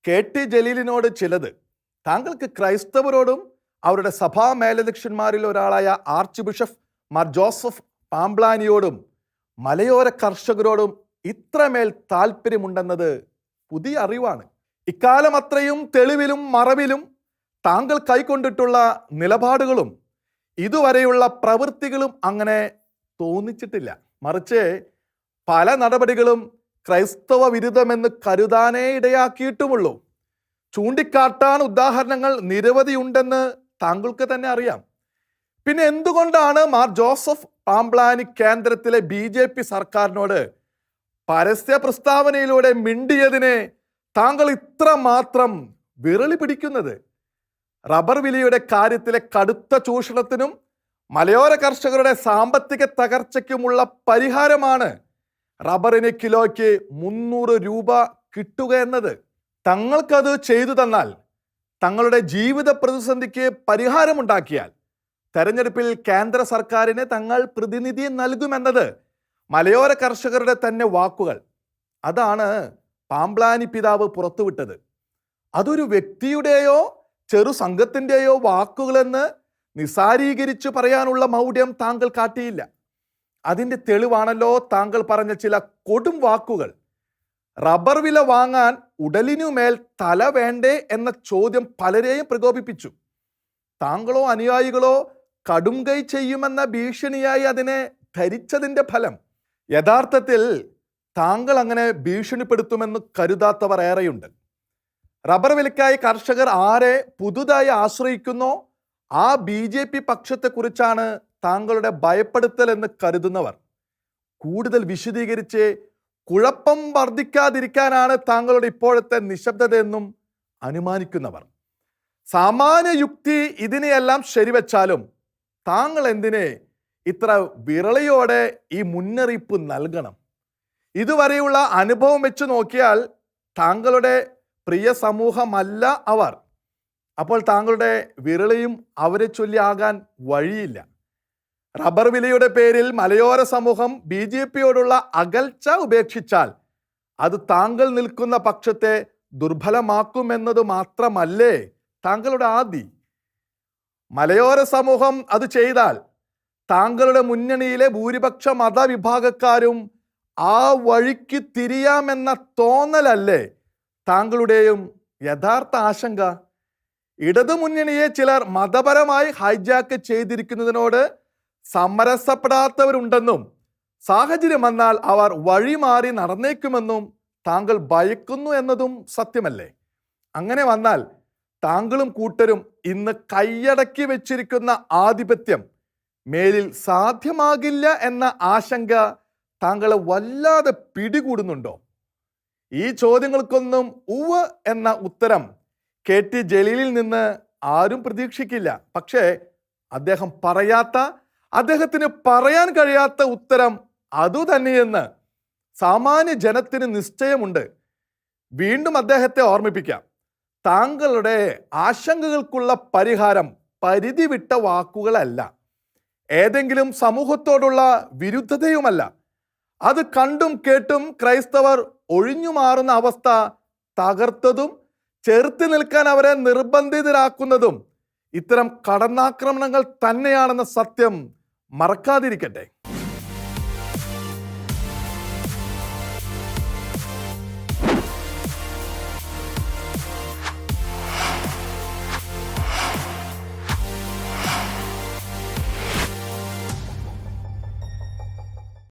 K T. ജലീലിനോട് ചിലത്, താങ്കൾക്ക് ക്രൈസ്തവരോടും അവരുടെ സഭാ മേലധ്യക്ഷന്മാരിൽ ഒരാളായ ആർച്ച് ബിഷപ്പ് മാർ ജോസഫ് പാംബ്ലാനിയോടും മലയോര കർഷകരോടും ഇത്രമേൽ താല്പര്യമുണ്ടെന്നത് പുതിയ അറിവാണ്. ഇക്കാലം അത്രയും തെളിവിലും മറവിലും താങ്കൾ കൈക്കൊണ്ടിട്ടുള്ള നിലപാടുകളും ഇതുവരെയുള്ള പ്രവൃത്തികളും അങ്ങനെ തോന്നിച്ചിട്ടില്ല. മറിച്ച് പല നടപടികളും ക്രൈസ്തവ വിരുദ്ധമെന്ന് കരുതാനേ ഇടയാക്കിയിട്ടുമുള്ളൂ. ചൂണ്ടിക്കാട്ടാൻ ഉദാഹരണങ്ങൾ നിരവധിയുണ്ടെന്ന് താങ്കൾക്ക് തന്നെ അറിയാം. പിന്നെ എന്തുകൊണ്ടാണ് മാർ ജോസഫ് പാംബ്ലാനി കേന്ദ്രത്തിലെ BJP സർക്കാരിനോട് പരസ്യ പ്രസ്താവനയിലൂടെ മിണ്ടിയതിനെ താങ്കൾ ഇത്ര മാത്രം വിരളി പിടിക്കുന്നത്? റബ്ബർ വിലയുടെ കാര്യത്തിലെ കടുത്ത ചൂഷണത്തിനും മലയോര കർഷകരുടെ സാമ്പത്തിക തകർച്ചയ്ക്കുമുള്ള പരിഹാരമാണ് റബ്ബറിന് കിലോയ്ക്ക് 300 രൂപ കിട്ടുക എന്നത്. തങ്ങൾക്കത് ചെയ്തു തന്നാൽ, തങ്ങളുടെ ജീവിത പ്രതിസന്ധിക്ക് പരിഹാരമുണ്ടാക്കിയാൽ തെരഞ്ഞെടുപ്പിൽ കേന്ദ്ര സർക്കാരിന് തങ്ങൾ പ്രതിനിധി നൽകുമെന്നത് മലയോര കർഷകരുടെ തന്നെ വാക്കുകൾ. അതാണ് പാംബ്ലാനി പിതാവ് പുറത്തുവിട്ടത്. അതൊരു വ്യക്തിയുടെയോ ചെറു സംഘത്തിൻ്റെയോ വാക്കുകളെന്ന് നിസാരീകരിച്ചു പറയാനുള്ള മൗഢ്യം താങ്കൾ കാട്ടിയില്ല. അതിൻ്റെ തെളിവാണല്ലോ താങ്കൾ പറഞ്ഞ ചില കൊടും വാക്കുകൾ. റബ്ബർ വില വാങ്ങാൻ ഉടലിനുമേൽ തല വേണ്ടേ എന്ന ചോദ്യം പലരെയും പ്രകോപിപ്പിച്ചു. താങ്കളോ അനുയായികളോ കടുംകൈ ചെയ്യുമെന്ന ഭീഷണിയായി അതിനെ ധരിച്ചതിൻ്റെ ഫലം. യഥാർത്ഥത്തിൽ താങ്കൾ അങ്ങനെ ഭീഷണിപ്പെടുത്തുമെന്ന് കരുതാത്തവർ ഏറെയുണ്ട്. റബ്ബർ വിലയ്ക്കായി കർഷകർ ആരെ പുതുതായി ആശ്രയിക്കുന്നോ ആ BJP പക്ഷത്തെക്കുറിച്ചാണ് താങ്കളുടെ ഭയപ്പെടുത്തൽ എന്ന് കരുതുന്നവർ. കൂടുതൽ വിശദീകരിച്ച് കുഴപ്പം വർദ്ധിക്കാതിരിക്കാനാണ് താങ്കളുടെ ഇപ്പോഴത്തെ നിശബ്ദതയെന്നും അനുമാനിക്കുന്നവർ. സാമാന്യ യുക്തി ഇതിനെയെല്ലാം ശരിവെച്ചാലും താങ്കൾ എന്തിനെ ഇത്ര വിരളയോടെ ഈ മുന്നറിയിപ്പ് നൽകണം? ഇതുവരെയുള്ള അനുഭവം വെച്ച് നോക്കിയാൽ താങ്കളുടെ പ്രിയ സമൂഹമല്ല അവർ. അപ്പോൾ താങ്കളുടെ വിരളയും അവരെ ചൊല്ലി ആകാൻ വഴിയില്ല. റബ്ബർ വിലയുടെ പേരിൽ മലയോര സമൂഹം BJPയോടുള്ള അകൽച്ച ഉപേക്ഷിച്ചാൽ അത് താങ്കൾ നിൽക്കുന്ന പക്ഷത്തെ ദുർബലമാക്കുമെന്നത് മാത്രമല്ലേ താങ്കളുടെ ആദി? മലയോര സമൂഹം അത് ചെയ്താൽ താങ്കളുടെ മുന്നണിയിലെ ഭൂരിപക്ഷ മതവിഭാഗക്കാരും ആ വഴിക്ക് തിരിയാമെന്ന തോന്നലല്ലേ താങ്കളുടെയും യഥാർത്ഥ ആശങ്ക? ഇടതുമുന്നണിയെ ചിലർ മതപരമായി ഹൈജാക്ക് ചെയ്തിരിക്കുന്നതിനോട് സമരസപ്പെടാത്തവരുണ്ടെന്നും സാഹചര്യം വന്നാൽ അവർ വഴിമാറി നടന്നേക്കുമെന്നും താങ്കൾ ഭയക്കുന്നു എന്നതും സത്യമല്ലേ? അങ്ങനെ വന്നാൽ താങ്കളും കൂട്ടരും ഇന്ന് കൈയടക്കി വെച്ചിരിക്കുന്ന ആധിപത്യം മേലിൽ സാധ്യമാകില്ല എന്ന ആശങ്ക താങ്കളെ വല്ലാതെ പിടികൂടുന്നുണ്ടോ? ഈ ചോദ്യങ്ങൾക്കൊന്നും ഉവ്വ് എന്ന ഉത്തരം കെ.ടി. ജലീലിൽ നിന്ന് ആരും പ്രതീക്ഷിക്കില്ല. പക്ഷേ അദ്ദേഹത്തിന് പറയാൻ കഴിയാത്ത ഉത്തരം അതുതന്നെയെന്ന് സാമാന്യ ജനത്തിന് നിശ്ചയമുണ്ട്. വീണ്ടും അദ്ദേഹത്തെ ഓർമ്മിപ്പിക്കാം. താങ്കളുടെ ആശങ്കകൾക്കുള്ള പരിഹാരം പരിധി വിട്ട വാക്കുകളല്ല, ഏതെങ്കിലും സമൂഹത്തോടുള്ള വിരുദ്ധതയുമല്ല. അത് കണ്ടും കേട്ടും ക്രൈസ്തവർ ഒഴിഞ്ഞു മാറുന്ന അവസ്ഥ തകർത്തതും ചെറുത്ത് നിൽക്കാൻ അവരെ നിർബന്ധിതരാക്കുന്നതും ഇത്തരം കടന്നാക്രമണങ്ങൾ തന്നെയാണെന്ന സത്യം മറക്കാതിരിക്കട്ടെ.